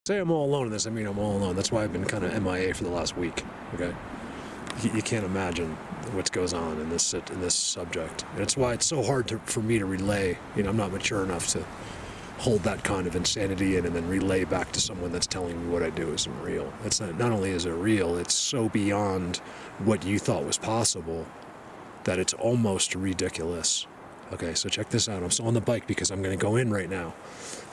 Say I'm all alone in this, I mean I'm all alone. That's why I've been kind of MIA for the last week, okay? You can't imagine what goes on in this subject. And it's why it's so hard for me to relay. You know, I'm not mature enough to hold that kind of insanity in and then relay back to someone that's telling me what I do isn't real. It's not only is it real, it's so beyond what you thought was possible that it's almost ridiculous. Okay, so check this out. I'm still on the bike because I'm going to go in right now.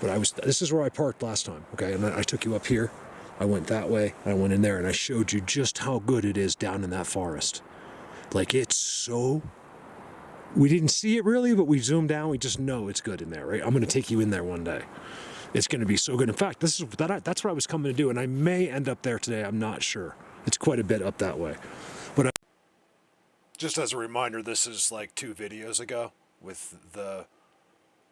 But this is where I parked last time, okay? And then I took you up here. I went that way. I went in there and I showed you just how good it is down in that forest. Like, it's so... We didn't see it really, but we zoomed down. We just know it's good in there, right? I'm going to take you in there one day. It's going to be so good. In fact, that's what I was coming to do, and I may end up there today. I'm not sure. It's quite a bit up that way. But just as a reminder, this is like 2 videos ago with the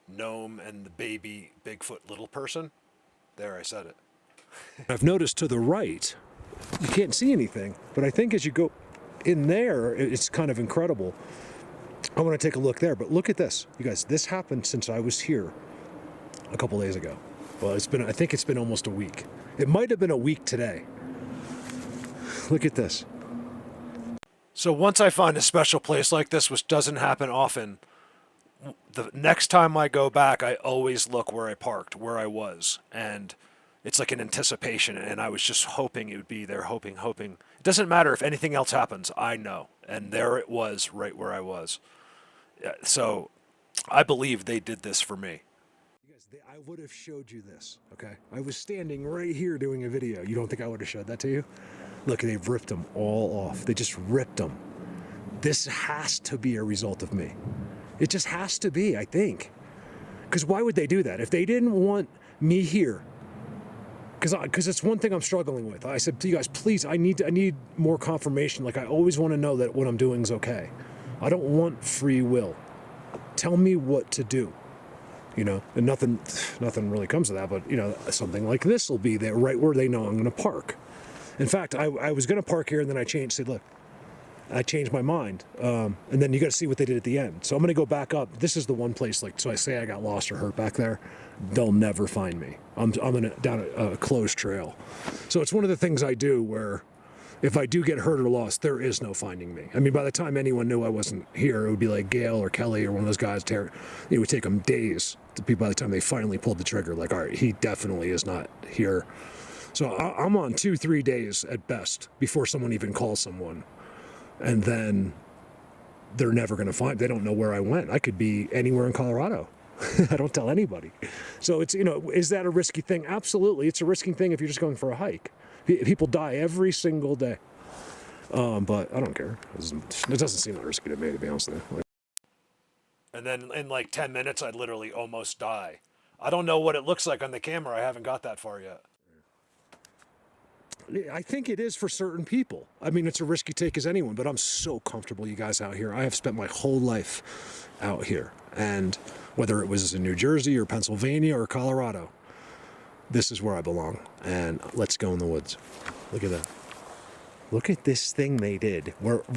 gnome and the baby Bigfoot little person. There, I said it. I've noticed to the right, you can't see anything, but I think as you go in there, it's kind of incredible. I want to take a look there, but look at this. You guys, this happened since I was here a couple days ago. Well, I think it's been almost a week. It might have been a week today. Look at this. So once I find a special place like this, which doesn't happen often, the next time I go back, I always look where I parked, where I was. And it's like an anticipation, and I was just hoping it would be there, hoping. It doesn't matter if anything else happens, I know. And there it was, right where I was. So I believe they did this for me. You guys, I would have showed you this, okay? I was standing right here doing a video. You don't think I would have showed that to you? Look, they've ripped them all off. They just ripped them. This has to be a result of me. It just has to be, I think. Because why would they do that? If they didn't want me here, because it's one thing I'm struggling with. I said to you guys, please, I need more confirmation. Like, I always want to know that what I'm doing is okay. I don't want free will. Tell me what to do. You know, and nothing really comes of that, but, you know, something like this will be there right where they know I'm going to park. In fact, I was going to park here, and then I said, look, I changed my mind. And then you got to see what they did at the end. So I'm going to go back up. This is the one place, like, so I say I got lost or hurt back there, they'll never find me. I'm down a closed trail. So it's one of the things I do where if I do get hurt or lost, there is no finding me. I mean, by the time anyone knew I wasn't here, it would be like Gail or Kelly or one of those guys. It would take them days to be by the time they finally pulled the trigger. Like, all right, he definitely is not here. So I'm on 2-3 days at best before someone even calls someone. And then they're never going to find, they don't know where I went. I could be anywhere in Colorado. I don't tell anybody. So it's, you know, is that a risky thing? Absolutely. It's a risky thing if you're just going for a hike. People die every single day. But I don't care. It doesn't seem that risky to me, to be honest with you. And then in like 10 minutes, I'd literally almost die. I don't know what it looks like on the camera. I haven't got that far yet. I think it is for certain people. I mean, it's a risky take as anyone, but I'm so comfortable, you guys, out here. I have spent my whole life out here. And whether it was in New Jersey or Pennsylvania or Colorado, this is where I belong. And let's go in the woods. Look at that. Look at this thing they did.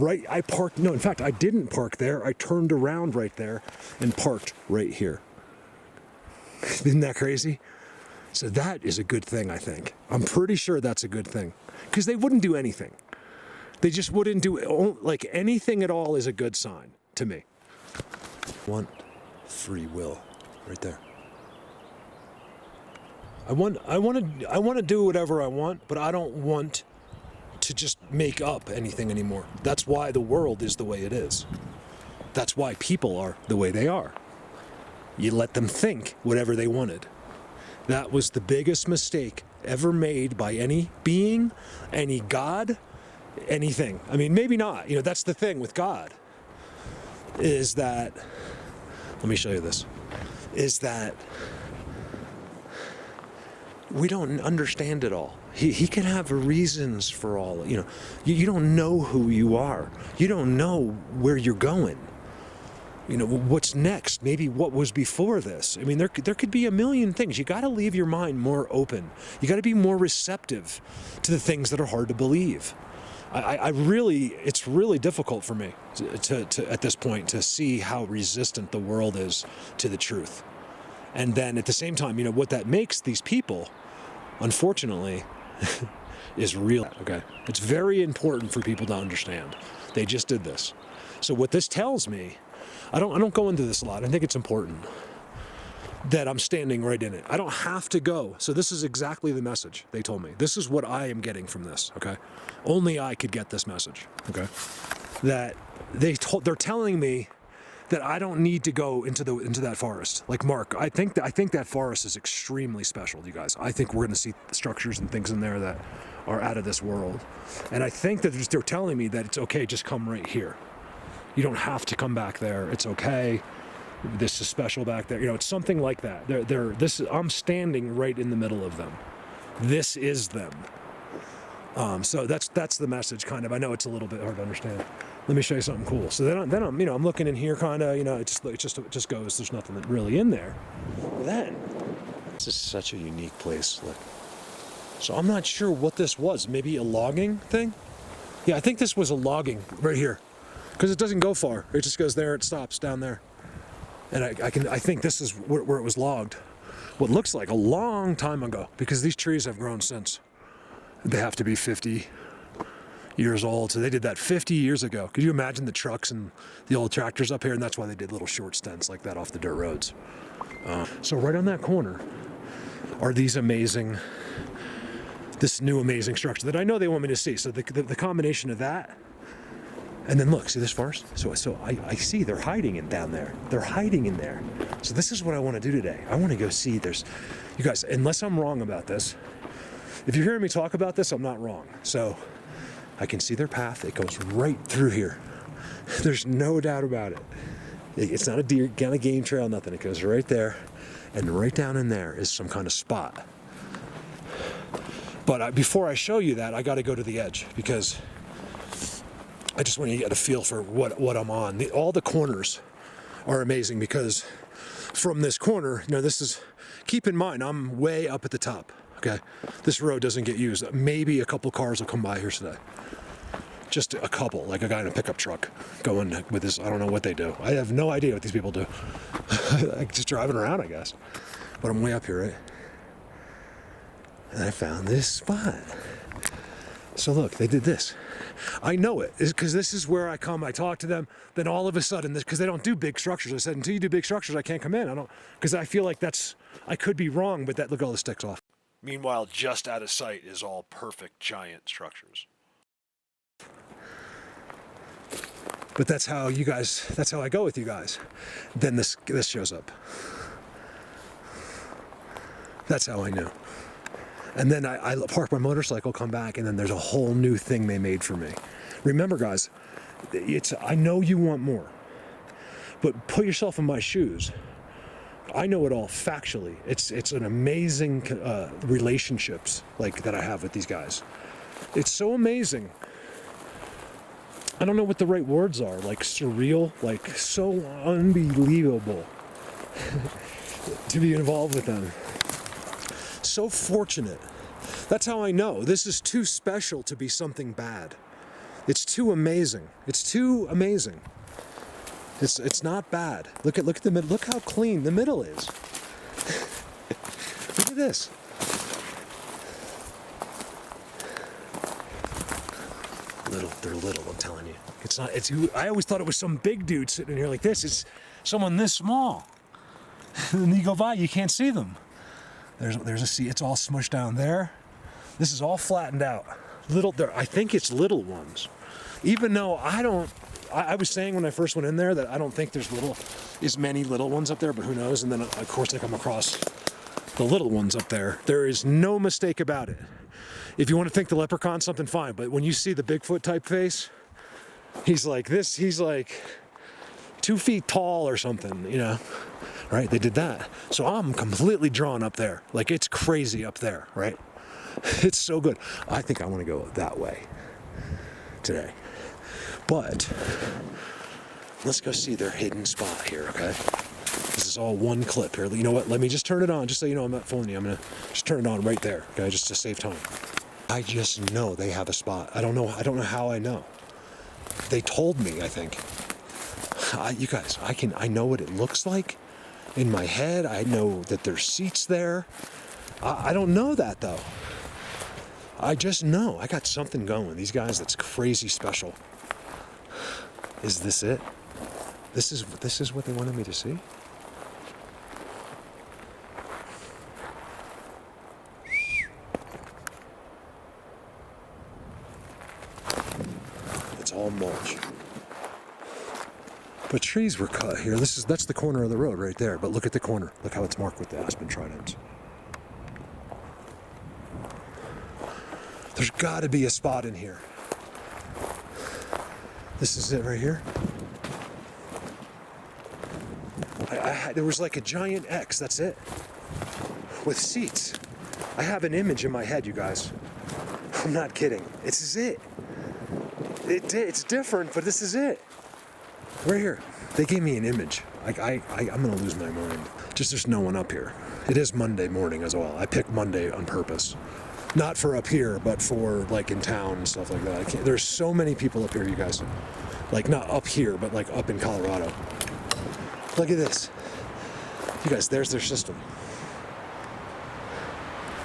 I parked, no, in fact, I didn't park there. I turned around right there and parked right here. Isn't that crazy? So that is a good thing, I think. I'm pretty sure that's a good thing. Because they wouldn't do anything. They just wouldn't do, like, anything at all is a good sign to me. Want free will, right there. I want to do whatever I want, but I don't want to just make up anything anymore. That's why the world is the way it is. That's why people are the way they are. You let them think whatever they wanted. That was the biggest mistake ever made by any being, any God, anything. I mean, maybe not. You know, that's the thing with God, is that, let me show you this, is that we don't understand it all. He can have reasons for all, you know. You don't know who you are. You don't know where you're going. You know, what's next? Maybe what was before this? I mean, there could be a million things. You got to leave your mind more open. You got to be more receptive to the things that are hard to believe. It's really difficult for me to at this point to see how resistant the world is to the truth. And then at the same time, you know, what that makes these people unfortunately, is real, okay? It's very important for people to understand. They just did this. So what this tells me, I don't go into this a lot. I think it's important that I'm standing right in it. I don't have to go. So this is exactly the message they told me. This is what I am getting from this, okay? Only I could get this message, okay? That they're telling me that I don't need to go into that forest. Like Mark, I think that forest is extremely special, you guys. I think we're going to see structures and things in there that are out of this world. And I think that they're telling me that it's okay, just come right here. You don't have to come back there. It's okay. This is special back there. You know, it's something like that. I'm standing right in the middle of them. This is them. So that's the message, kind of. I know it's a little bit hard to understand. Let me show you something cool. So then I'm I'm looking in here, kind of, it just goes. There's nothing really in there. Then this is such a unique place. Look. So I'm not sure what this was. Maybe a logging thing. Yeah, I think this was a logging right here, because it doesn't go far. It just goes there. It stops down there. And I think this is where it was logged. What looks like a long time ago, because these trees have grown since. They have to be 50 years old. So they did that 50 years ago. Could you imagine the trucks and the old tractors up here? And that's why they did little short stints like that off the dirt roads. So right on that corner are this new amazing structure that I know they want me to see. So the combination of that, and then look, see this forest? So I see they're hiding in down there. They're hiding in there. So this is what I want to do today. I want to go see, you guys, unless I'm wrong about this, if you're hearing me talk about this, I'm not wrong. So I can see their path. It goes right through here. There's no doubt about it. It's not a game trail, nothing. It goes right there. And right down in there is some kind of spot. But before I show you that, I got to go to the edge, because I just want to get a feel for what I'm on. All the corners are amazing, because from this corner, keep in mind, I'm way up at the top. Okay, this road doesn't get used. Maybe a couple cars will come by here today. Just a couple, like a guy in a pickup truck going with this. I don't know what they do. I have no idea what these people do. Just driving around, I guess. But I'm way up here, right? And I found this spot. So look, they did this. I know it, because this is where I come. I talk to them. Then all of a sudden, because they don't do big structures, I said, until you do big structures, I can't come in. Because I feel like I could be wrong, but look, all the sticks off. Meanwhile, just out of sight is all perfect giant structures. But that's how I go with you guys. Then this shows up. That's how I knew. And then I park my motorcycle, come back, and then there's a whole new thing they made for me. Remember, guys, I know you want more, but put yourself in my shoes. I know it all factually. It's an amazing relationships that I have with these guys. It's so amazing. I don't know what the right words are. Like surreal, like so unbelievable to be involved with them. So fortunate. That's how I know this is too special to be something bad. It's too amazing. It's too amazing. It's not bad. Look at the middle. Look how clean the middle is. Look at this. They're little, I'm telling you. It's not. I always thought it was some big dude sitting in here like this. It's someone this small. And you go by, you can't see them. There's a sea. It's all smushed down there. This is all flattened out. I think it's little ones. Even though I was saying when I first went in there that I don't think there's as many little ones up there, but who knows? And then of course I come across the little ones up there. There is no mistake about it. If you want to think the leprechaun's something, fine. But when you see the Bigfoot type face, he's like this. He's like 2 feet tall or something, right? They did that. So I'm completely drawn up there. Like it's crazy up there, right? It's so good. I think I want to go that way today. But let's go see their hidden spot here, okay? This is all one clip here. You know what? Let me just turn it on, just so you know I'm not fooling you. I'm going to just turn it on right there, okay? Just to save time. I just know they have a spot. I don't know how I know. They told me, I think. You guys, I know what it looks like in my head. I know that there's seats there. I don't know that though. I just know I got something going. These guys, that's crazy special. Is this it? This is what they wanted me to see? It's all mulch. But trees were cut here. That's the corner of the road right there. But look at the corner. Look how it's marked with the aspen tridents. There's got to be a spot in here. This is it right here. There was like a giant X, that's it. With seats. I have an image in my head, you guys. I'm not kidding. This is it. It's different, but this is it. Right here. They gave me an image. I'm gonna lose my mind. Just there's no one up here. It is Monday morning as well. I picked Monday on purpose. Not for up here, but for like in town and stuff like that. There's so many people up here, you guys. Like not up here, but like up in Colorado. Look at this. You guys, there's their system.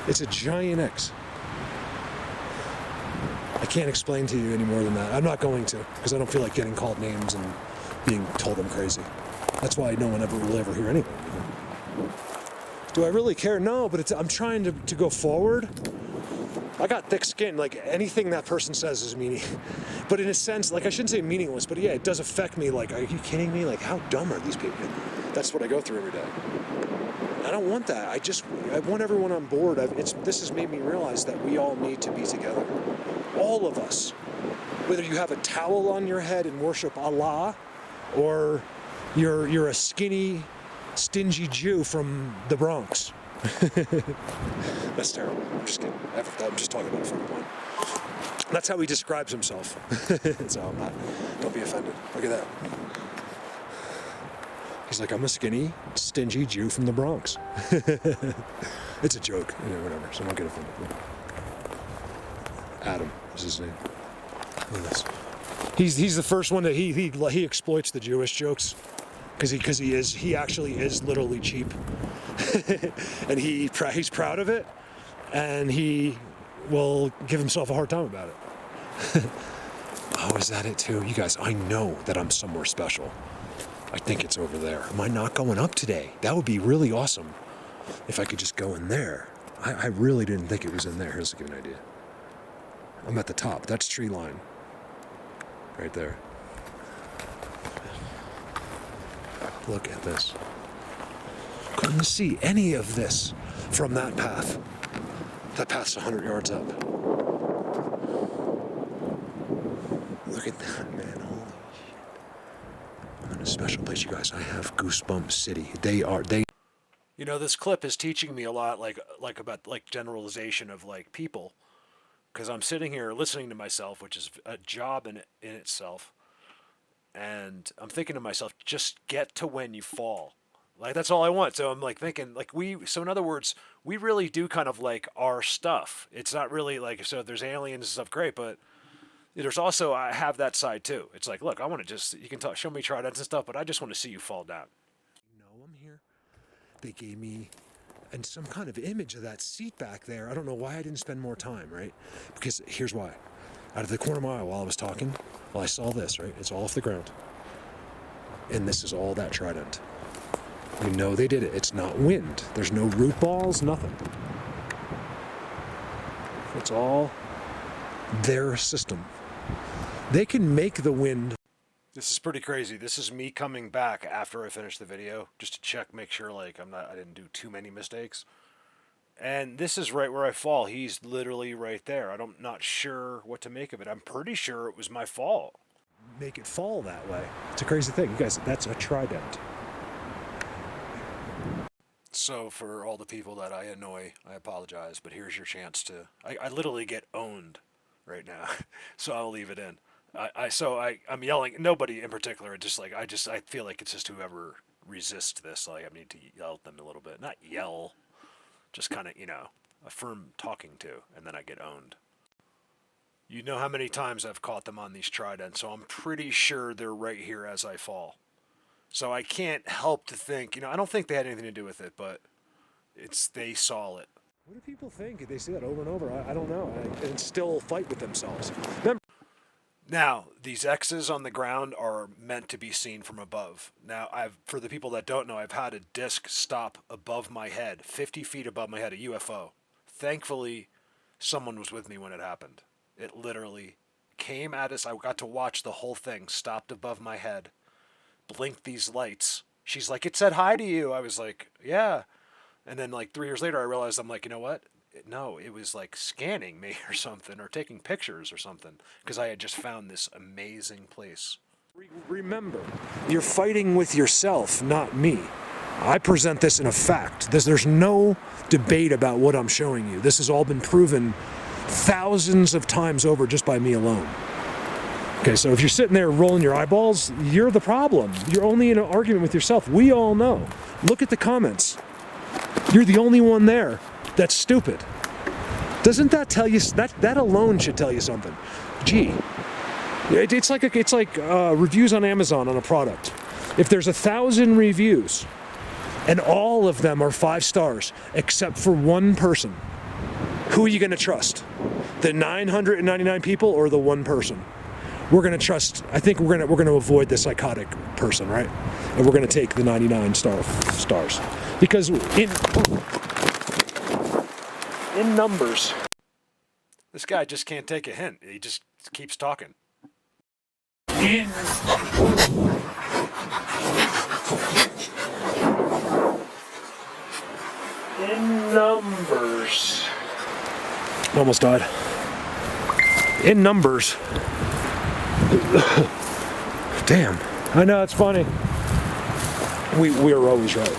It's a giant X. I can't explain to you any more than that. I'm not going to, because I don't feel like getting called names and being told I'm crazy. That's why no one will ever hear anything. Do I really care? No, but I'm trying to go forward. I got thick skin, like anything that person says is meaning, but in a sense, like I shouldn't say meaningless, but yeah, it does affect me. Like, are you kidding me? Like, how dumb are these people? That's what I go through every day. I don't want that. I want everyone on board. This has made me realize that we all need to be together. All of us. Whether you have a towel on your head and worship Allah, or you're a skinny, stingy Jew from the Bronx. That's terrible. I'm just kidding. I'm just talking about a friend of mine. That's how he describes himself. So don't be offended. Look at that. He's like, I'm a skinny, stingy Jew from the Bronx. It's a joke. Whatever. So don't get offended. Adam is his name. Look at this. He's the first one that he exploits the Jewish jokes. Because he actually is literally cheap. And he's proud of it, and he will give himself a hard time about it. Oh, is that it too? You guys, I know that I'm somewhere special. I think it's over there. Am I not going up today? That would be really awesome if I could just go in there. I really didn't think it was in there. Here's to give you an idea. I'm at the top. That's tree line. Right there. Look at this. Couldn't see any of this from that path. That path's 100 yards up. Look at that, man. Holy shit. I'm in a special place, you guys. I have Goosebump City. They. You know, this clip is teaching me a lot, like about like generalization of like people, because I'm sitting here listening to myself, which is a job in itself. And I'm thinking to myself, just get to when you fall. Like, that's all I want. So I'm like thinking, like, so in other words, we really do kind of like our stuff. It's not really like, so if there's aliens and stuff, great. But there's also, I have that side too. It's like, look, I want to you can show me tridents and stuff, but I just want to see you fall down. You know, I'm here. They gave me some kind of image of that seat back there. I don't know why I didn't spend more time, right? Because here's why. Out of the corner of my eye while I was talking, well, I saw this, right? It's all off the ground. And this is all that trident. You know they did it. It's not wind. There's no root balls, nothing. It's all their system. They can make the wind. This is pretty crazy. This is me coming back after I finish the video, just to check, make sure like I didn't do too many mistakes. And this is right where I fall. He's literally right there. I'm not sure what to make of it. I'm pretty sure it was my fault. Make it fall that way. It's a crazy thing. You guys, that's a trident. So for all the people that I annoy, I apologize, but here's your chance to... I literally get owned right now, so I'll leave it in. I'm yelling, nobody in particular, just like, I feel like it's just whoever resists this, like I need to yell at them a little bit. Not yell, just kind of, a firm talking to, and then I get owned. You know how many times I've caught them on these tridents, so I'm pretty sure they're right here as I fall. So I can't help to think, I don't think they had anything to do with it, but they saw it. What do people think? They see that over and over. I don't know. And still fight with themselves. Remember, now, these X's on the ground are meant to be seen from above. Now, for the people that don't know, I've had a disc stop above my head, 50 feet above my head, a UFO. Thankfully, someone was with me when it happened. It literally came at us. I got to watch the whole thing, stopped above my head, blinked these lights. She's like, "It said hi to you." I was like, "Yeah." And then like 3 years later, I realized, I'm like, you know what? No, it was like scanning me or something, or taking pictures or something, because I had just found this amazing place. Remember, you're fighting with yourself, not me. I present this in a fact. There's no debate about what I'm showing you. This has all been proven thousands of times over just by me alone. Okay, so if you're sitting there rolling your eyeballs, you're the problem. You're only in an argument with yourself. We all know. Look at the comments. You're the only one there that's stupid. Doesn't that tell you, that alone should tell you something? Gee, it's like reviews on Amazon on a product. If there's 1,000 reviews and all of them are 5 stars except for one person, who are you going to trust? The 999 people or the one person? We're going to trust. I think we're going to avoid the psychotic person, right? And we're going to take the 99 stars. Because in numbers, this guy just can't take a hint. He just keeps talking. In numbers. Almost died. In numbers. Damn. I know, it's funny. We are always right.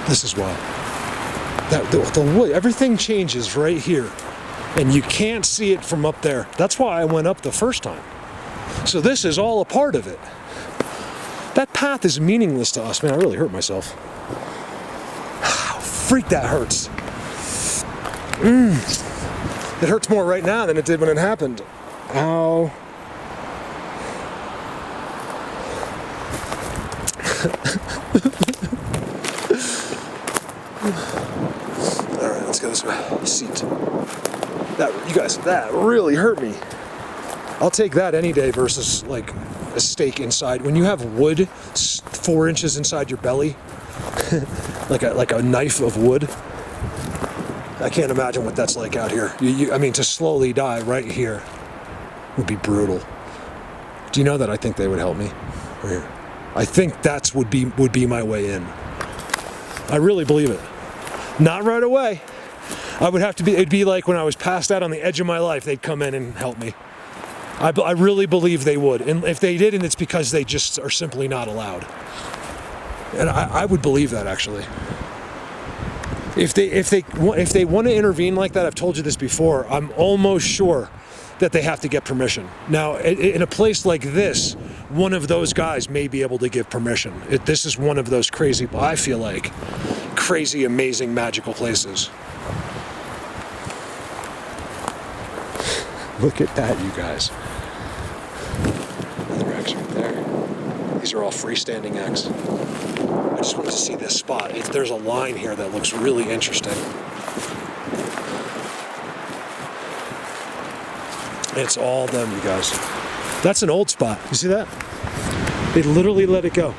This is why. The wood, everything changes right here. And you can't see it from up there. That's why I went up the first time. So this is all a part of it. That path is meaningless to us. Man, I really hurt myself. Freak, that hurts. It hurts more right now than it did when it happened. Ow. Alright, let's go this way. Seat. You guys, that really hurt me. I'll take that any day versus like a steak inside. When you have wood 4 inches inside your belly, like a knife of wood, I can't imagine what that's like out here. I mean, to slowly die right here would be brutal. Do you know that I think they would help me? Right here. I think that's would be my way in. I really believe it. Not right away. I would have to be. It'd be like when I was passed out on the edge of my life. They'd come in and help me. I really believe they would, and if they didn't, it's because they just are simply not allowed. And I would believe that, actually. If they want to intervene like that, I've told you this before, I'm almost sure that they have to get permission. Now, in a place like this, one of those guys may be able to give permission. This is one of those crazy, I feel like, crazy, amazing, magical places. Look at that, you guys. Another X right there. These are all freestanding X. I just wanted to see this spot. There's a line here that looks really interesting. It's all them, you guys. That's an old spot. You see that? They literally let it go.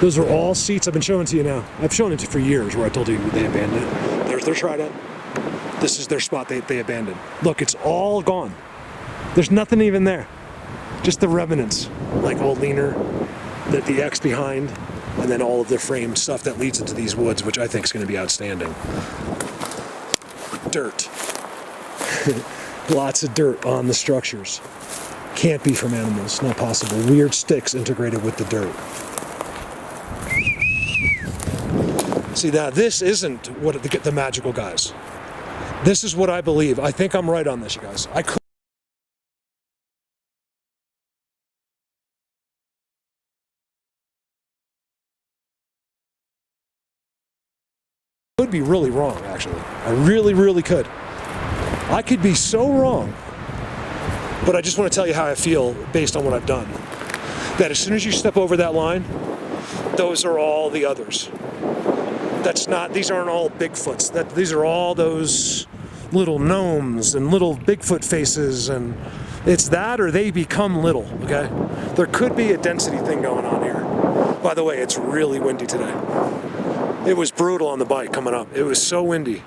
Those are all seats. I've been showing to you now. I've shown it to you for years where I told you they abandoned it. There's their trident. This is their spot they abandoned. Look, it's all gone. There's nothing even there. Just the remnants, like old leaner, the X behind, and then all of the frame stuff that leads into these woods, which I think is going to be outstanding. Dirt. Lots of dirt on the structures. Can't be from animals, not possible. Weird sticks integrated with the dirt. See, now this isn't what the magical guys. This is what I believe. I think I'm right on this, you guys. I could be really wrong, actually. I really, really could. I could be so wrong, but I just want to tell you how I feel based on what I've done. That as soon as you step over that line, those are all the others. These aren't all Bigfoots. These are all those little gnomes and little Bigfoot faces, and it's that or they become little, okay? There could be a density thing going on here. By the way, it's really windy today. It was brutal on the bike coming up. It was so windy.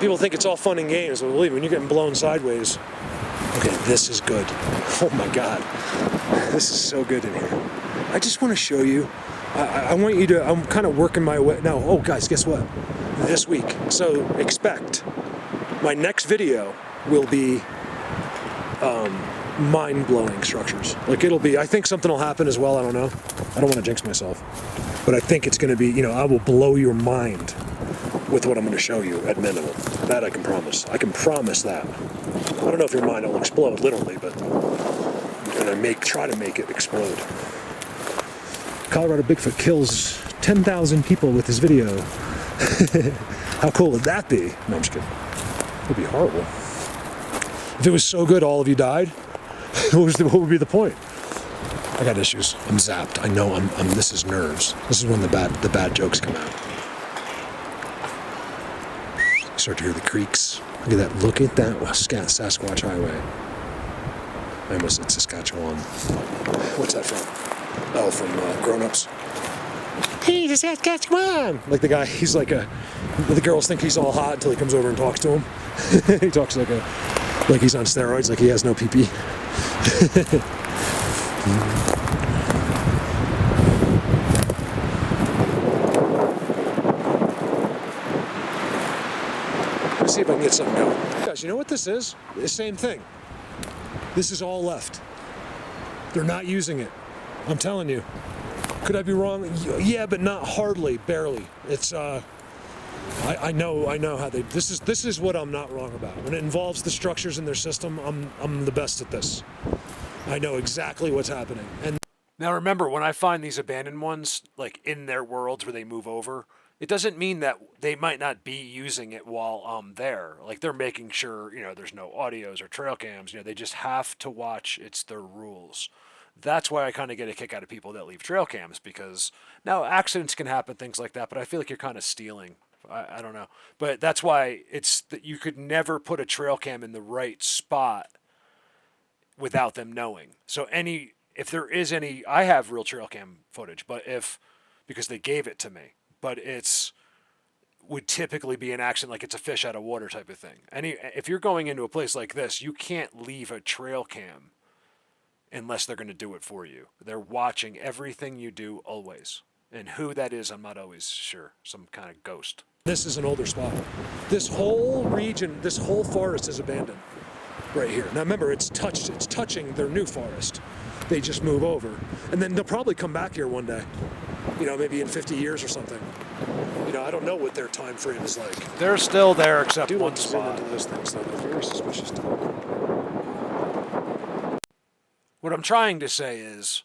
People think it's all fun and games, but believe me, when you're getting blown sideways. Okay, this is good. Oh my God. This is so good in here. I just want to show you. I want you to, I'm kind of working my way. Now, oh guys, guess what? This week. So expect my next video will be mind-blowing structures. Like it'll be, I think something will happen as well. I don't know. I don't want to jinx myself. But I think it's going to be, you know, I will blow your mind with what I'm going to show you at minimum. That I can promise. I can promise that. I don't know if your mind will explode literally, but I'm going to try to make it explode. Colorado Bigfoot kills 10,000 people with his video. How cool would that be? No, I'm just kidding. It would be horrible. If it was so good all of you died, what would be the point? I got issues. I'm zapped. I know this is nerves. This is when the bad jokes come out. You start to hear the creaks. Look at that. Look at that Sasquatch Highway. I almost said Saskatchewan. What's that from? Oh, from Grown Ups. He's a Saskatchewan! Like the guy, he's like the girls think he's all hot until he comes over and talks to him. He talks like he's on steroids, like he has no pee-pee. Let's see if I can get something going. Guys, you know what this is? The same thing. This is all left. They're not using it. I'm telling you. Could I be wrong? Yeah, but not hardly, barely. It's I know how they. This is what I'm not wrong about. When it involves the structures in their system, I'm the best at this. I know exactly what's happening. And now remember, when I find these abandoned ones, like in their worlds where they move over, it doesn't mean that they might not be using it while I'm there. Like they're making sure, you know, there's no audios or trail cams. You know, they just have to watch. It's their rules. That's why I kind of get a kick out of people that leave trail cams, because now accidents can happen, things like that, but I feel like you're kind of stealing. I don't know. But that's why it's that you could never put a trail cam in the right spot without them knowing. So if there is any, I have real trail cam footage, but because they gave it to me, but would typically be an accident, like it's a fish out of water type of thing. If you're going into a place like this, you can't leave a trail cam unless they're going to do it for you. They're watching everything you do always. And who that is, I'm not always sure. Some kind of ghost. This is an older spot. This whole region, this whole forest is abandoned right here. Now remember, it's touching their new forest. They just move over. And then they'll probably come back here one day. You know, maybe in 50 years or something. You know, I don't know what their time frame is like. They're still there except one spot. Into those things, though. They're very suspicious to me. What I'm trying to say is,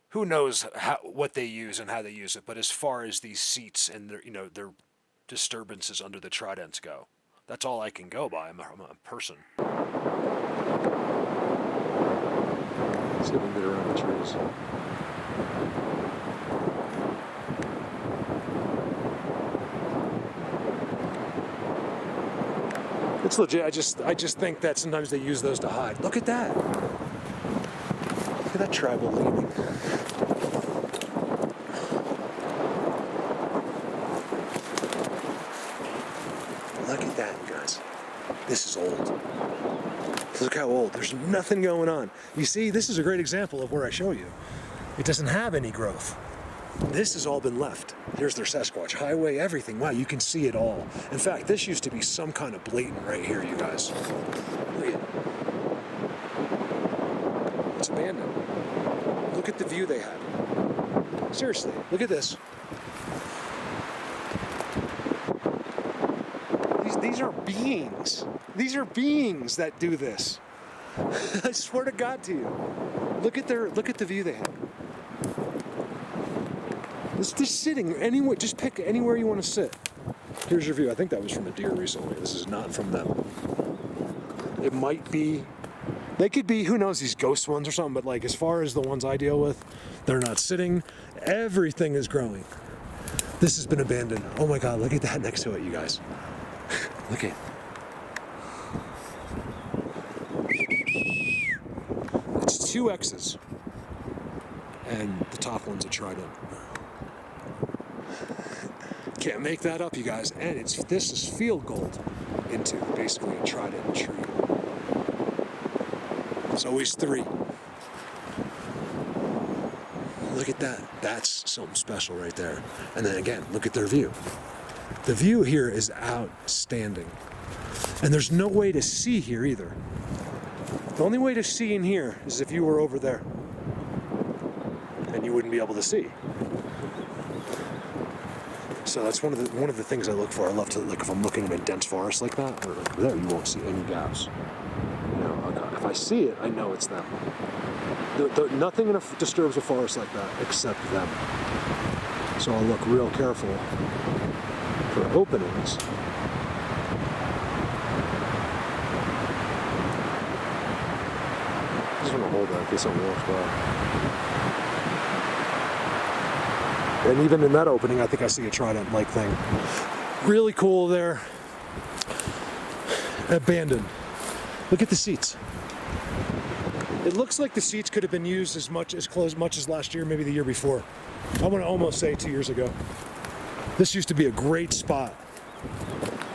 who knows what they use and how they use it, but as far as these seats and their disturbances under the tridents go, that's all I can go by. I'm a person. Let's see if we can get around the trees. It's legit. I just think that sometimes they use those to hide. Look at that. Look at that tribal leaning. Look at that, you guys. This is old. Look how old. There's nothing going on. You see, this is a great example of where I show you. It doesn't have any growth. This has all been left. Here's their Sasquatch Highway, everything. Wow, you can see it all. In fact, this used to be some kind of blatant right here, you guys. Look at it. It's abandoned. Look at the view they had. Seriously, look at this. These are beings. These are beings that do this. I swear to God to you. Look at the view they had. It's just sitting anywhere. Just pick anywhere you want to sit. Here's your view. I think that was from a deer recently. This is not from them. It might be, they could be, who knows, these ghost ones or something, but like as far as the ones I deal with, they're not sitting. Everything is growing. This has been abandoned. Oh my God, look at that next to it, you guys. Look at it. It's 2 X's. And the top one's a trident. Can't make that up, you guys. And this is field gold into basically a trident tree. It's always 3. Look at that. That's something special right there. And then again, look at their view. The view here is outstanding. And there's no way to see here either. The only way to see in here is if you were over there. And you wouldn't be able to see. So that's one of the things I look for. I love to, like, if I'm looking in a dense forest like that, or like there, you won't see any gaps. You know, if I see it, I know it's them. Nothing disturbs a forest like that except them. So I'll look real careful for openings. I just want to hold that in case something walks by. And even in that opening, I think I see a trident-like thing. Really cool there. Abandoned. Look at the seats. It looks like the seats could have been used as much as last year, maybe the year before. I want to almost say 2 years ago. This used to be a great spot.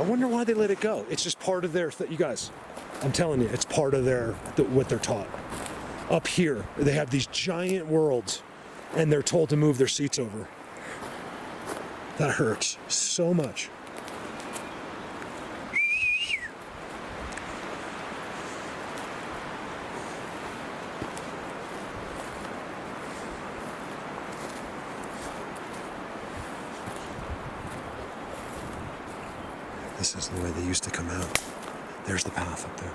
I wonder why they let it go. It's just part of their, you guys, I'm telling you, it's part of what they're taught. Up here, they have these giant worlds, and they're told to move their seats over. That hurts so much. This is the way they used to come out. There's the path up there.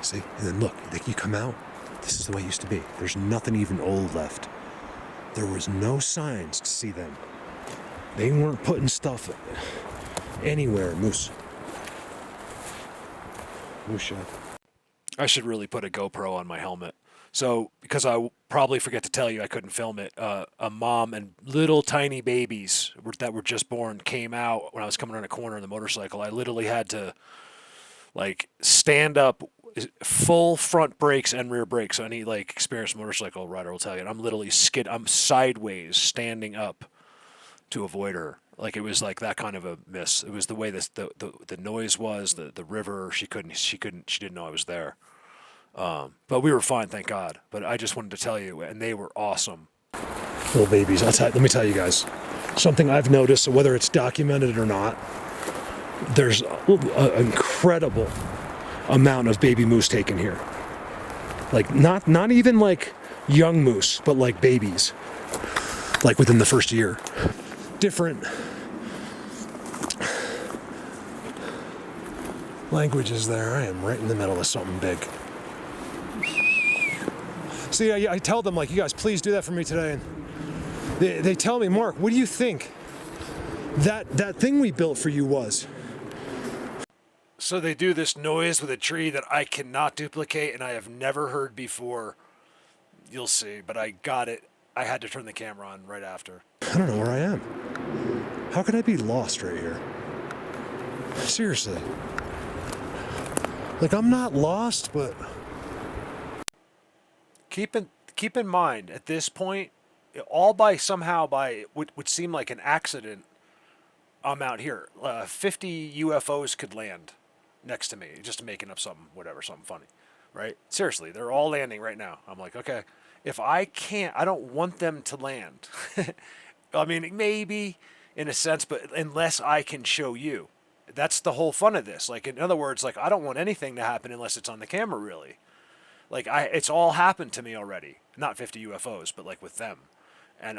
See? And then look, you come out. This is the way it used to be. There's nothing even old left. There was no signs to see them. They weren't putting stuff anywhere, moose. Moose shed. I should really put a GoPro on my helmet. So, because I probably forget to tell you, I couldn't film it. A mom and little tiny babies that were just born came out when I was coming around a corner on the motorcycle. I literally had to, like, stand up, full front brakes and rear brakes. So any, like, experienced motorcycle rider will tell you. And I'm literally I'm sideways standing up to avoid her. Like, it was like that kind of a miss. It was the way the noise was, the river. She didn't know I was there. But we were fine, thank God. But I just wanted to tell you, and they were awesome. Little babies. Let me tell you guys something I've noticed. So whether it's documented or not, there's an incredible amount of baby moose taken here. Like not even like young moose, but like babies. Like within the first year. Different languages there. I am right in the middle of something big. See, I tell them, like, you guys, please do that for me today. And they tell me, Mark, what do you think that thing we built for you was? So they do this noise with a tree that I cannot duplicate and I have never heard before. You'll see, but I got it. I had to turn the camera on right after. I don't know where I am. How could I be lost right here? Seriously. Like, I'm not lost, but... Keep in mind, at this point, all somehow by would seem like an accident, I'm out here. 50 UFOs could land next to me, just making up something funny, right? Seriously, they're all landing right now. I'm like, okay, if I don't want them to land. I mean, maybe in a sense, but unless I can show you. That's the whole fun of this. Like, in other words, like, I don't want anything to happen unless it's on the camera, really. Like, it's all happened to me already. Not 50 UFOs, but like with them. And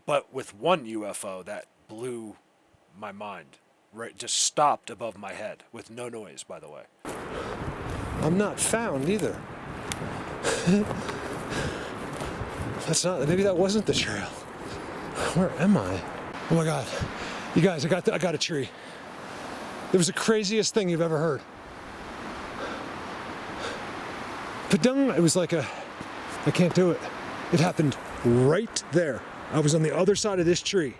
but with one UFO that blew my mind, right? Just stopped above my head with no noise, by the way. I'm not found either. Maybe that wasn't the trail. Where am I? Oh my God. You guys, I got a tree. It was the craziest thing you've ever heard. Padung, it was like I can't do it. It happened right there. I was on the other side of this tree.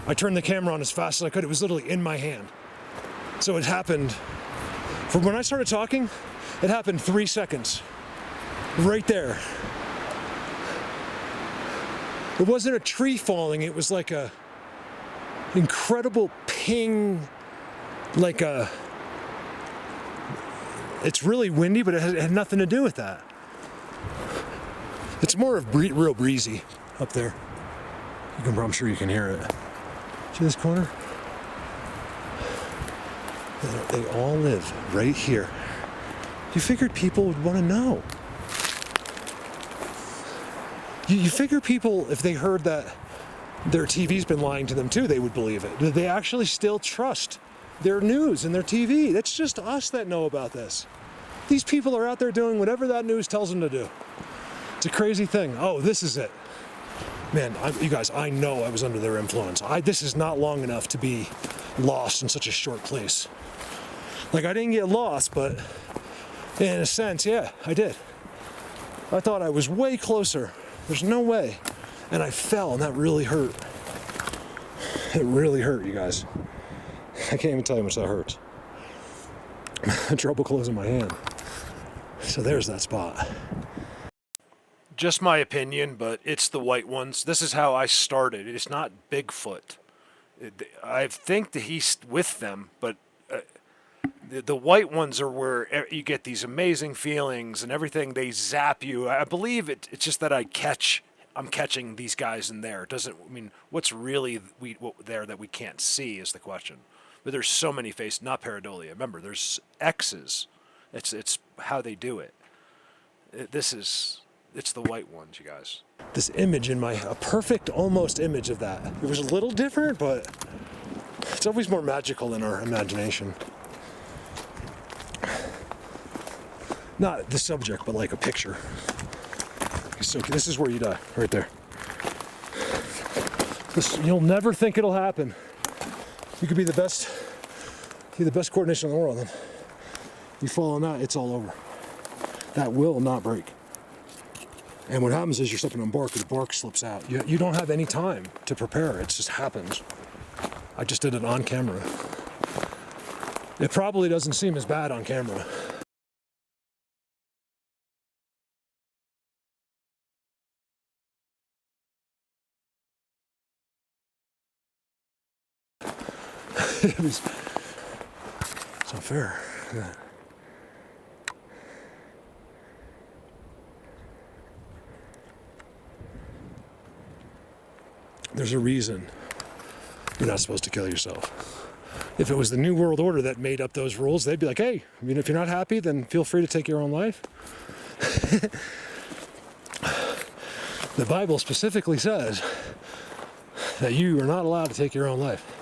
I turned the camera on as fast as I could. It was literally in my hand. So it happened, from when I started talking, it happened 3 seconds. Right there. It wasn't a tree falling, it was like a incredible ping, like a, it's really windy, but it had nothing to do with that. It's more of real breezy up there. I'm sure you can hear it. See this corner? They all live right here. You figured people would want to know. You figure people, if they heard that their TV's been lying to them too, they would believe it. Do they actually still trust their news and their TV? That's just us that know about this. These people are out there doing whatever that news tells them to do. It's a crazy thing. Oh, this is it. Man, you guys, I know I was under their influence. This is not long enough to be lost in such a short place. Like, I didn't get lost, but in a sense, yeah, I did. I thought I was way closer. There's no way. And I fell, and that really hurt. It really hurt, you guys. I can't even tell you how much that hurts. I had trouble closing my hand. So there's that spot. Just my opinion, but it's the white ones. This is how I started. It's not Bigfoot. I think that he's with them, but the white ones are where you get these amazing feelings and everything. They zap you. I believe it's just that I'm catching these guys in there. It doesn't, I mean, what's really there that we can't see is the question. But there's so many faces, not pareidolia. Remember, there's X's. It's how they do it. It's the white ones, you guys. This image a perfect almost image of that. It was a little different, but it's always more magical in our imagination. Not the subject, but like a picture. So this is where you die, right there. You'll never think it'll happen. You could be the best coordination in the world, and you fall on that, it's all over. That will not break. And what happens is you're stepping on bark, the bark slips out. You don't have any time to prepare, it just happens. I just did it on camera. It probably doesn't seem as bad on camera. It's not fair. Yeah. There's a reason you're not supposed to kill yourself. If it was the New World Order that made up those rules, they'd be like, hey, I mean, if you're not happy, then feel free to take your own life. The Bible specifically says that you are not allowed to take your own life.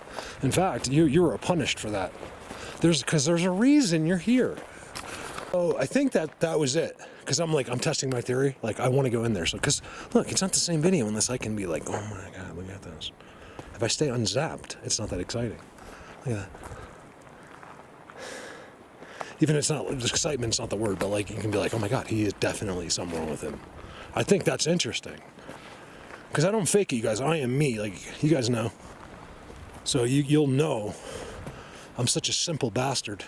In fact, you are punished for that. Because there's a reason you're here. Oh, I think that was it. Because I'm testing my theory. Like, I want to go in there. So, because look, it's not the same video unless I can be like, oh my God, look at this. If I stay unzapped, it's not that exciting. Look at that. Even it's not, excitement's not the word, but like, you can be like, oh my God, he is definitely something wrong with him. I think that's interesting. Because I don't fake it, you guys. I am me. Like, you guys know. So you'll know I'm such a simple bastard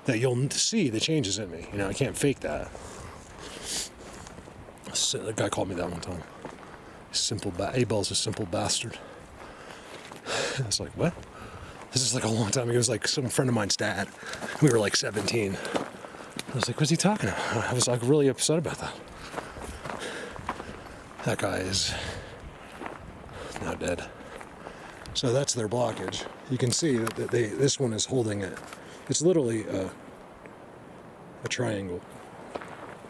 that you'll see the changes in me. You know, I can't fake that. The guy called me that one time. Abel's a simple bastard. I was like, what? This is like a long time ago. It was like some friend of mine's dad. We were like 17. I was like, what's he talking about? I was like really upset about that. That guy is now dead. So that's their blockage. You can see that this one is holding it. It's literally a triangle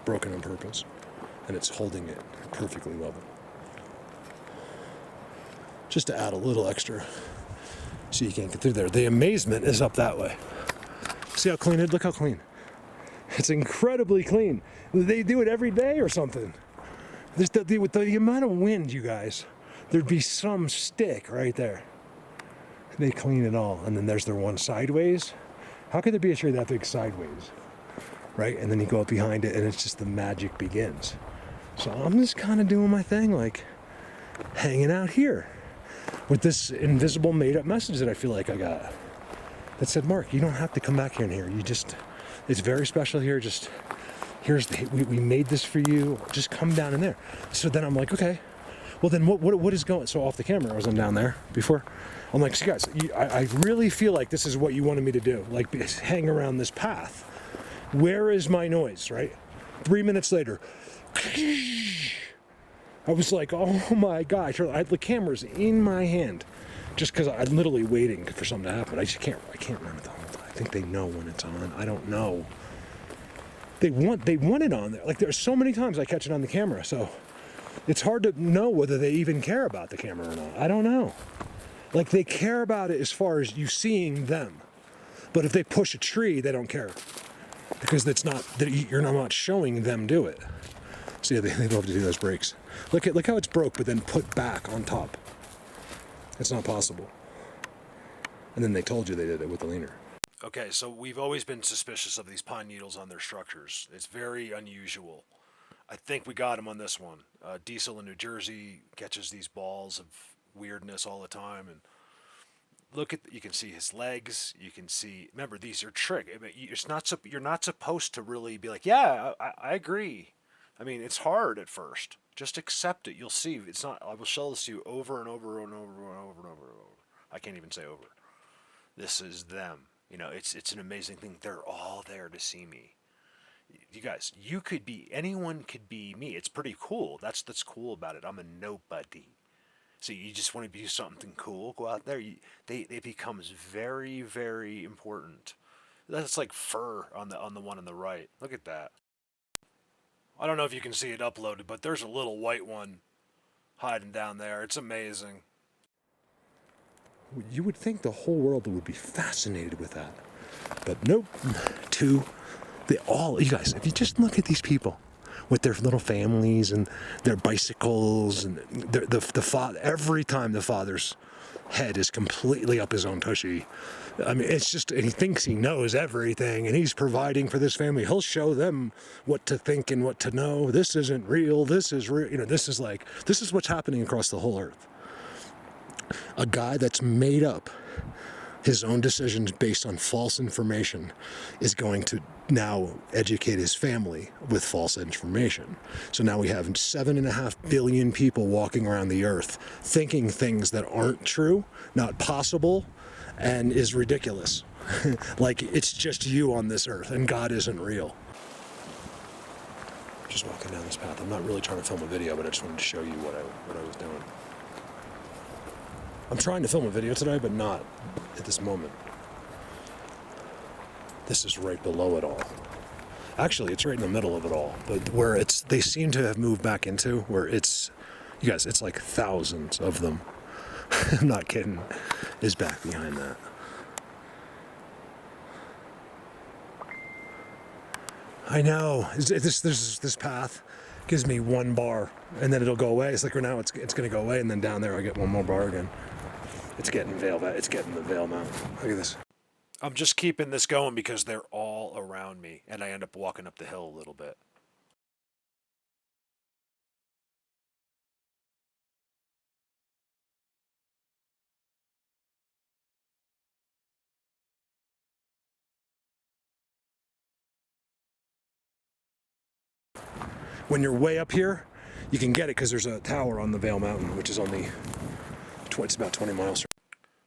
broken on purpose, and it's holding it perfectly level. Just to add a little extra so you can't get through there. The amazement is up that way. See how clean it is? Look how clean. It's incredibly clean. They do it every day or something. With the amount of wind, you guys, there'd be some stick right there. they clean it all. And then there's their one sideways. How could there be a tree that big sideways? Right? And then you go up behind it and it's just the magic begins. So I'm just kind of doing my thing, like hanging out here with this invisible made up message that I feel like I got that said, Mark, you don't have to come back here and here. You just, it's very special here. Just, we made this for you. Just come down in there. So then I'm like, okay, well then what is going, so off the camera, I was down there before. I'm like, so guys, I really feel like this is what you wanted me to do. Like hang around this path. Where is my noise, right? 3 minutes later, I was like, oh my gosh, the camera's in my hand. Just because I'm literally waiting for something to happen. I can't remember the whole time. I think they know when it's on. I don't know. They want it on there. Like there's so many times I catch it on the camera, so it's hard to know whether they even care about the camera or not. I don't know. Like they care about it as far as you seeing them. But if they push a tree, they don't care. Because it's not, you're not showing them do it. So yeah, they love to do those breaks. Look how it's broke, but then put back on top. It's not possible. And then they told you they did it with the leaner. Okay, so we've always been suspicious of these pine needles on their structures. It's very unusual. I think we got him on this one. Diesel in New Jersey catches these balls of weirdness all the time, and you can see his legs. You can see. Remember, these are trick. I mean, you're not supposed to really be like, yeah, I agree. I mean, it's hard at first. Just accept it. You'll see. It's not. I will show this to you over and over and over and over and over and over. I can't even say over. This is them. You know, it's an amazing thing. They're all there to see me. You guys, anyone could be me. It's pretty cool. That's cool about it. I'm a nobody. So you just want to do something cool, go out there. It becomes very, very important. That's like fur on the one on the right. Look at that. I don't know if you can see it uploaded, but there's a little white one hiding down there. It's amazing. You would think the whole world would be fascinated with that, but nope. You guys, if you just look at these people with their little families and their bicycles and the father, every time the father's head is completely up his own tushy. I mean, it's just, and he thinks he knows everything and he's providing for this family. He'll show them what to think and what to know. This isn't real. This is real. You know, this is what's happening across the whole earth. A guy that's made up his own decisions based on false information is going to now educate his family with false information. So now we have 7.5 billion people walking around the earth thinking things that aren't true, not possible, and is ridiculous. Like it's just you on this earth and God isn't real. Just walking down this path. I'm not really trying to film a video, but I just wanted to show you what I was doing. I'm trying to film a video today, but not at this moment. This is right below it all. Actually, it's right in the middle of it all, but where they seem to have moved back into, where you guys, it's like thousands of them. I'm not kidding, is back behind that. I know, this path gives me 1 bar, and then it'll go away. It's like right now, it's gonna go away, and then down there I get 1 more bar again. It's getting the Vail Mountain. Look at this. I'm just keeping this going because they're all around me, and I end up walking up the hill a little bit. When you're way up here, you can get it because there's a tower on the Vail Mountain, which is it's about 20 miles.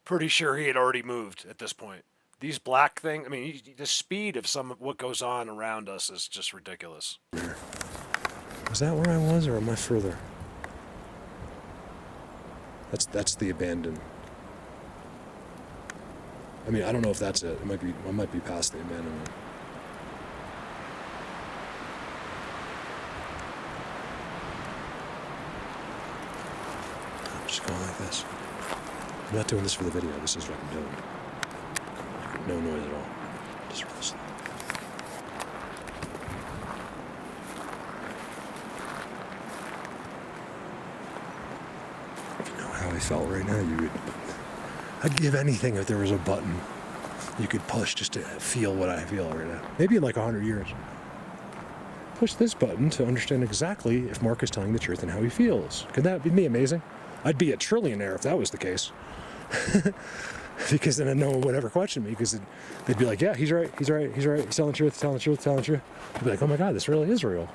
Pretty sure he had already moved at this point. These black things, I mean, the speed of some of what goes on around us is just ridiculous. Was that where I was, or am I further? That's the abandoned. I mean, I don't know if that's it. I might be past the abandonment. I'm just going like this. I'm not doing this for the video. This is what I'm doing. No noise at all. Just really slow. If you know how I felt right now, you would I'd give anything if there was a button you could push just to feel what I feel right now. Maybe in like 100 years. Push this button to understand exactly if Mark is telling the truth and how he feels. Could that be amazing? I'd be a trillionaire if that was the case. Because then no one would ever question me, because they'd be like, yeah, he's right, he's right, he's right, he's telling the truth, telling the truth, telling the truth. I'd be like, oh my God, this really is real.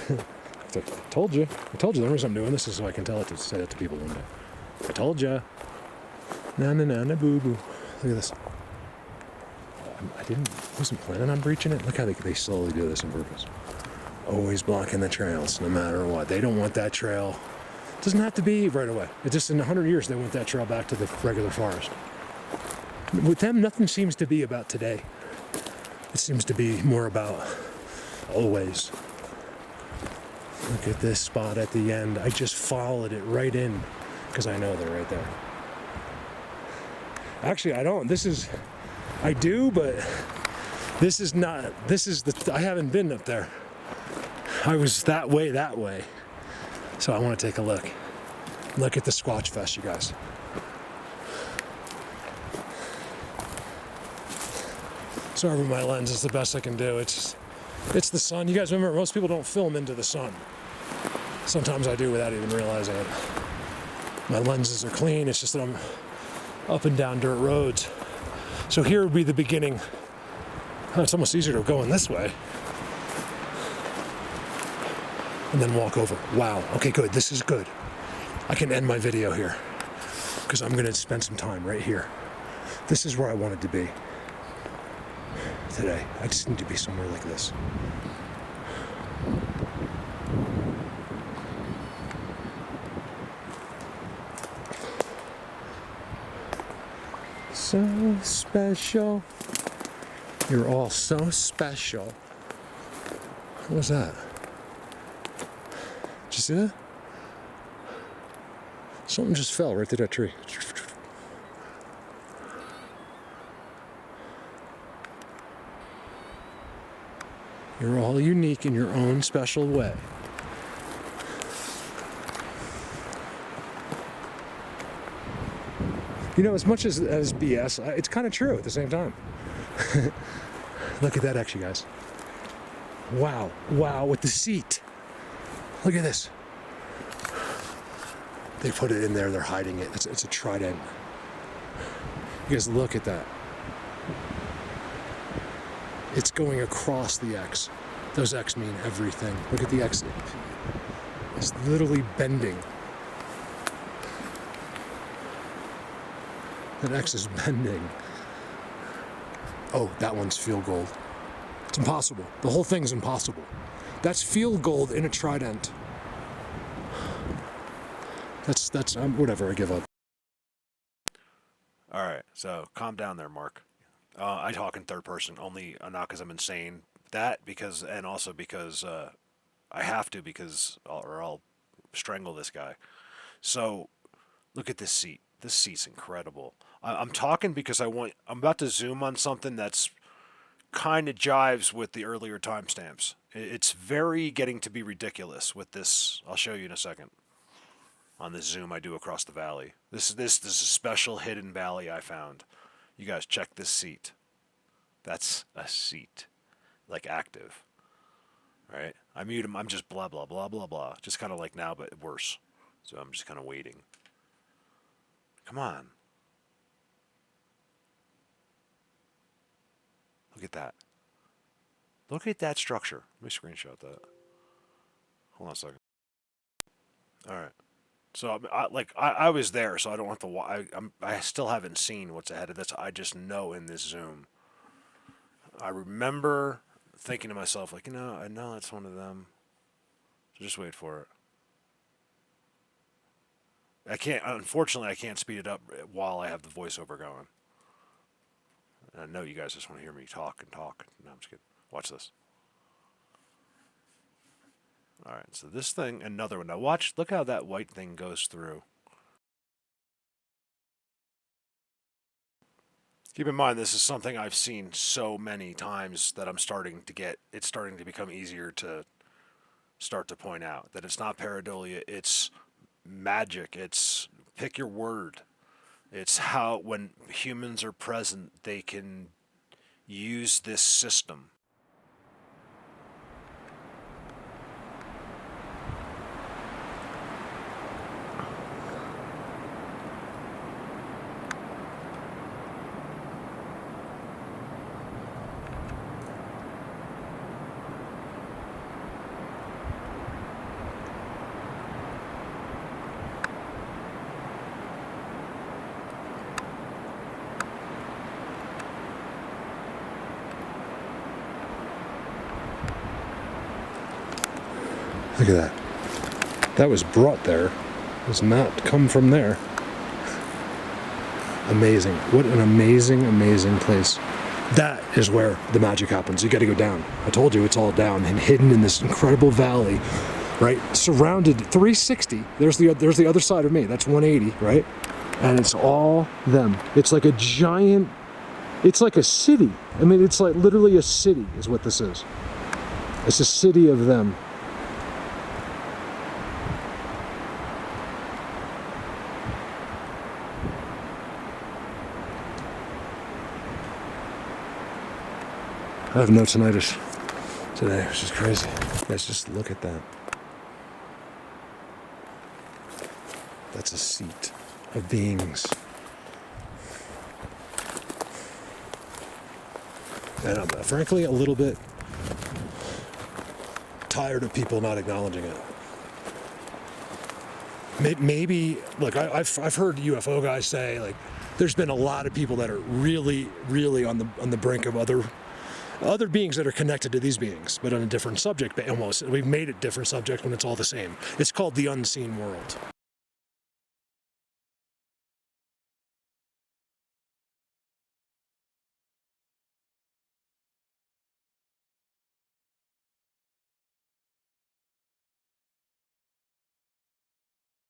I told you. The reason I'm doing this is so I can say that to people one day. I told you. Na na na na boo boo. Look at this. Wasn't planning on breaching it. Look how they slowly do this on purpose. Always blocking the trails, no matter what. They don't want that trail. It doesn't have to be right away. It just, in 100 years, they want that trail back to the regular forest. With them, nothing seems to be about today. It seems to be more about always. Look at this spot at the end. I just followed it right in because I know they're right there. Actually, I don't. I do, but this is not. I haven't been up there. I was that way. So I want to take a look. Look at the Squatch Fest, you guys. Sorry with my lens, it's the best I can do. It's the sun. You guys remember, most people don't film into the sun. Sometimes I do without even realizing it. My lenses are clean, it's just that I'm up and down dirt roads. So here would be the beginning. Oh, it's almost easier to go in this way. And then walk over. Wow, okay, good, this is good. I can end my video here because I'm gonna spend some time right here. This is where I wanted to be today. I just need to be somewhere like this. So special. You're all so special. What was that? Did you see that? Something just fell right through that tree. You're all unique in your own special way. You know, as much as BS, it's kind of true at the same time. Look at that X, you guys. Wow, with the seat. Look at this. They put it in there, they're hiding it. It's a trident. You guys look at that. It's going across the X. Those X mean everything. Look at the X. It's literally bending. That X is bending. Oh, that one's field gold. It's impossible. The whole thing's impossible. That's field gold in a trident. That's whatever, I give up. All right, so calm down there, Mark. I talk in third person only, not because I'm insane. And also because I have to, or I'll strangle this guy. So, look at this seat. This seat's incredible. I'm talking because I'm about to zoom on something that's kind of jives with the earlier timestamps. It's very getting to be ridiculous with this. I'll show you in a second. On this zoom I do across the valley. This is a special hidden valley I found. You guys check this seat. That's a seat, like active. Right? I mute him. I'm just blah blah blah blah blah. Just kind of like now, but worse. So I'm just kind of waiting. Come on. Look at that. Look at that structure. Let me screenshot that. Hold on a second. All right. So I was there, so I don't have to. I still haven't seen what's ahead of this. I just know in this zoom. I remember thinking to myself, like, I know it's one of them. So just wait for it. Unfortunately, I can't speed it up while I have the voiceover going. And I know you guys just want to hear me talk and talk. No, I'm just kidding. Watch this. All right, so this thing, another one. Now watch, look how that white thing goes through. Keep in mind, this is something I've seen so many times that it's starting to become easier to start to point out that it's not pareidolia, it's magic, it's pick your word. It's how, when humans are present, they can use this system. Look at that. That was brought there. It does not come from there. Amazing. What an amazing, amazing place. That is where the magic happens. You got to go down. I told you it's all down and hidden in this incredible valley, right? Surrounded 360. There's the other side of me. That's 180, right? And it's all them. It's like a giant, it's like a city. I mean, it's like literally a city is what this is. It's a city of them. I have no tinnitus today, which is crazy. Guys, just look at that. That's a seat of beings. And I'm frankly a little bit tired of people not acknowledging it. Maybe, look, I've heard UFO guys say, like, there's been a lot of people that are really, really on the brink of other beings that are connected to these beings, but on a different subject, but almost. We've made it different subject when it's all the same. It's called the unseen world.